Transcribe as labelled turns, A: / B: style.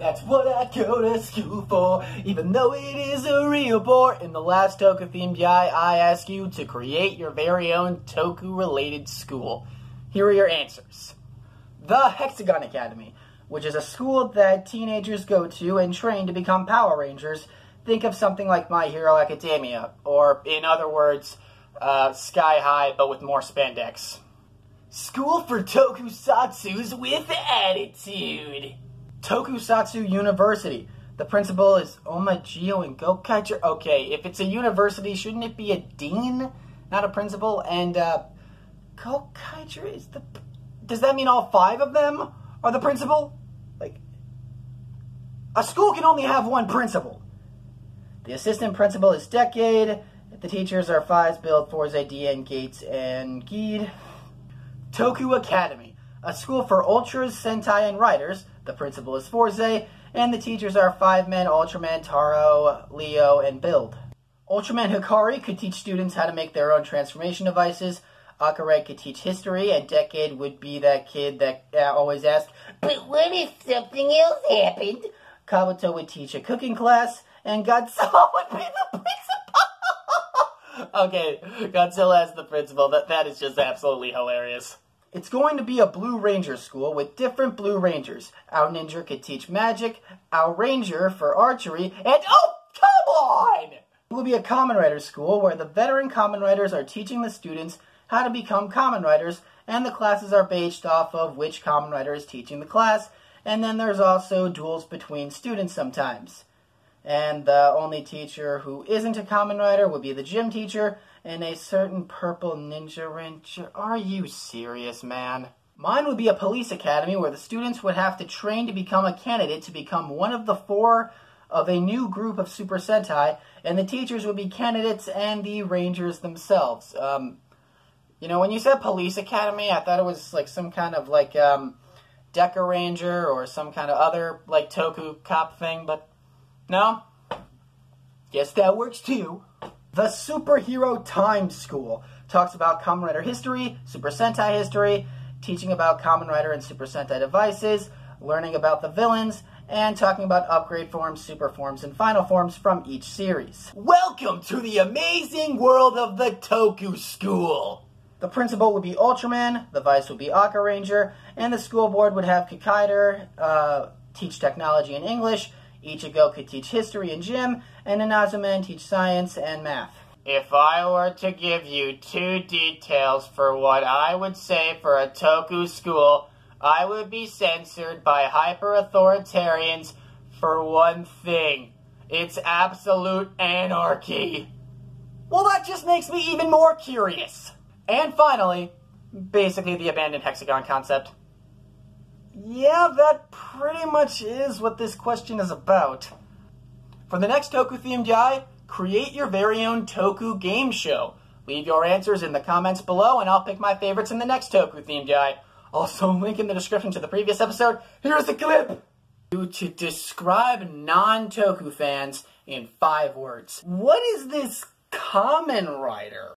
A: That's what I go to school for, even though it is a real bore. In the last Toku themed YIAY, I ask you to create your very own Toku-related school. Here are your answers. The Hexagon Academy, which is a school that teenagers go to and train to become Power Rangers. Think of something like My Hero Academia, or in other words, Sky High, but with more spandex. School for Tokusatsus with attitude. Tokusatsu University. The principal is Omagio and Gokaicher. Okay, if it's a university, shouldn't it be a dean, not a principal? And Gokaicher is the... Does that mean all 5 of them are the principal? Like, a school can only have one principal. The assistant principal is Decade. The teachers are Fies, Build, Forze, Dien, Gates, and Geed. Toku Academy. A school for Ultras, Sentai, and Writers. The principal is Forze, and the teachers are 5-Men, Ultraman, Taro, Leo, and Build. Ultraman Hikari could teach students how to make their own transformation devices. Akare could teach history, and Decade would be that kid that always asks, "But what if something else happened?" Kabuto would teach a cooking class, and Godzilla would be the principal. Okay, Godzilla as the principal. That is just absolutely hilarious. It's going to be a Blue Ranger school with different Blue Rangers. Our Ninja could teach magic, our Ranger for archery, and oh, come on! It will be a Kamen Rider school where the veteran Kamen Riders are teaching the students how to become Kamen Riders, and the classes are based off of which Kamen Rider is teaching the class, and then there's also duels between students sometimes. And the only teacher who isn't a Kamen Rider would be the gym teacher, and a certain purple ninja ranger. Are you serious, man? Mine would be a police academy where the students would have to train to become a candidate to become one of the 4 of a new group of Super Sentai, and the teachers would be candidates and the rangers themselves. You know, when you said police academy, I thought it was like some kind of like Deca Ranger or some kind of other like Toku cop thing, but no? Guess that works too. The Superhero Time School talks about Kamen Rider history, Super Sentai history, teaching about Kamen Rider and Super Sentai devices, learning about the villains, and talking about upgrade forms, super forms, and final forms from each series. Welcome to the amazing world of the Toku School! The principal would be Ultraman, the vice would be Aka Ranger, and the school board would have Kikaider teach technology and English, Ichigo could teach history and gym, and Inazuman teach science and math. If I were to give you 2 details for what I would say for a Toku school, I would be censored by hyper-authoritarians for one thing. It's absolute anarchy. Well, that just makes me even more curious. And finally, basically the abandoned hexagon concept. Yeah, that pretty much is what this question is about. For the next Toku-themed YIAY, create your very own Toku game show. Leave your answers in the comments below, and I'll pick my favorites in the next Toku-themed YIAY. Also, link in the description to the previous episode. Here's a clip! To describe non-Toku fans in 5 words. What is this Kamen Rider?